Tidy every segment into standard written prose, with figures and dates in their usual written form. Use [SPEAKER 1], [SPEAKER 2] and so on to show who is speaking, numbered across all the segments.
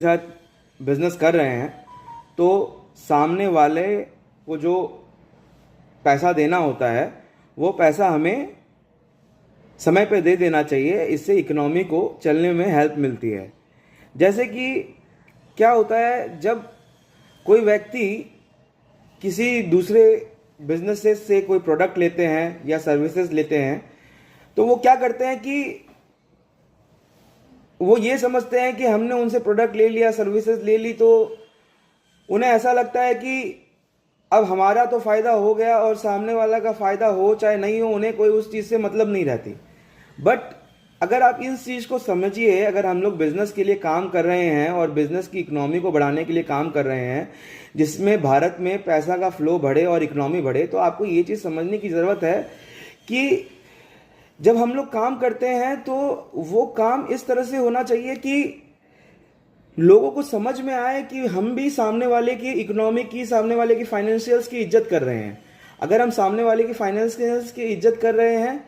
[SPEAKER 1] साथ बिजनेस कर रहे हैं तो सामने वाले को जो पैसा देना होता है वो पैसा हमें समय पे दे देना चाहिए। इससे इकोनॉमी को चलने में हेल्प मिलती है। जैसे कि क्या होता है, जब कोई व्यक्ति किसी दूसरे बिजनेसेस से कोई प्रोडक्ट लेते हैं या सर्विसेज लेते हैं तो वो क्या करते हैं कि वो ये समझते हैं कि हमने उनसे प्रोडक्ट ले लिया, सर्विसेज ले ली, तो उन्हें ऐसा लगता है कि अब हमारा तो फ़ायदा हो गया और सामने वाला का फ़ायदा हो चाहे नहीं हो, उन्हें कोई उस चीज़ से मतलब नहीं रहती। बट अगर आप इस चीज़ को समझिए, अगर हम लोग बिज़नेस के लिए काम कर रहे हैं और बिज़नेस की इकोनॉमी को बढ़ाने के लिए काम कर रहे हैं जिसमें भारत में पैसा का फ्लो बढ़े और इकोनॉमी बढ़े, तो आपको ये चीज़ समझने की ज़रूरत है कि जब हम लोग काम करते हैं तो वो काम इस तरह से होना चाहिए कि लोगों को समझ में आए कि हम भी सामने वाले की इकोनॉमी की, सामने वाले की फाइनेंशियल्स की इज्जत कर रहे हैं। अगर हम सामने वाले की फाइनेंशियल्स की इज्जत कर रहे हैं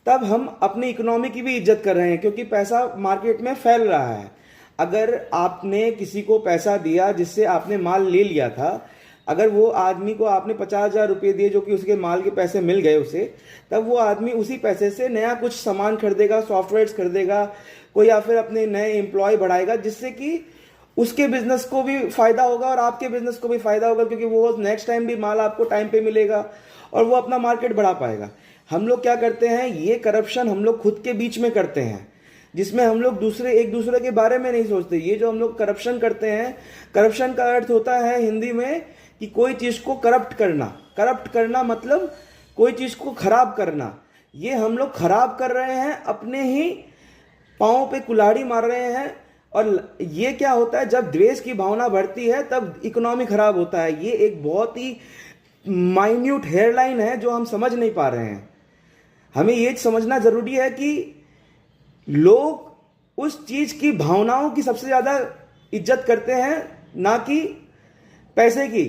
[SPEAKER 1] तब हम अपनी इकोनॉमी की भी इज्जत कर रहे हैं, क्योंकि पैसा मार्केट में फैल रहा है। अगर आपने किसी को पैसा दिया जिससे आपने माल ले लिया था, अगर वो आदमी को आपने 50,000 रुपये दिए जो कि उसके माल के पैसे मिल गए उसे, तब वो आदमी उसी पैसे से नया कुछ सामान खरीदेगा, सॉफ्टवेयर्स खरीदेगा, कोई या फिर अपने नए एम्प्लॉय बढ़ाएगा, जिससे कि उसके बिजनेस को भी फायदा होगा और आपके बिजनेस को भी फायदा होगा, क्योंकि वो नेक्स्ट टाइम भी माल आपको टाइम पे मिलेगा और वो अपना मार्केट बढ़ा पाएगा। हम लोग क्या करते हैं, ये करप्शन हम लोग खुद के बीच में करते हैं, जिसमें हम लोग एक दूसरे के बारे में नहीं सोचते। ये जो हम लोग करप्शन करते हैं, करप्शन का अर्थ होता है हिंदी में कि कोई चीज को करप्ट करना मतलब कोई चीज को खराब करना। ये हम लोग खराब कर रहे हैं, अपने ही पाँव पे कुल्हाड़ी मार रहे हैं। और ये क्या होता है, जब द्वेष की भावना बढ़ती है तब इकोनॉमी खराब होता है। ये एक बहुत ही माइन्यूट हेयरलाइन है जो हम समझ नहीं पा रहे हैं। हमें ये समझना जरूरी है कि लोग उस चीज की, भावनाओं की सबसे ज्यादा इज्जत करते हैं, ना कि पैसे की।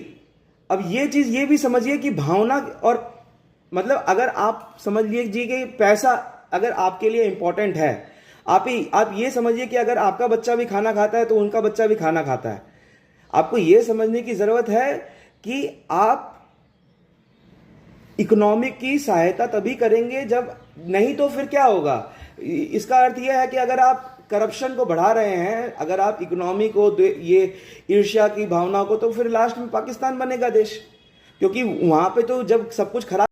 [SPEAKER 1] अब ये चीज ये भी समझिए कि भावना और मतलब अगर आप समझ लीजिए कि पैसा अगर आपके लिए इंपॉर्टेंट है, आप ये समझिए कि अगर आपका बच्चा भी खाना खाता है तो उनका बच्चा भी खाना खाता है। आपको ये समझने की जरूरत है कि आप इकोनॉमी की सहायता तभी करेंगे जब, नहीं तो फिर क्या होगा। इसका अर्थ यह है कि अगर आप करप्शन को बढ़ा रहे हैं, अगर आप इकोनॉमी को, ये ईर्ष्या की भावना को, तो फिर लास्ट में पाकिस्तान बनेगा देश, क्योंकि वहां पे तो जब सब कुछ खराब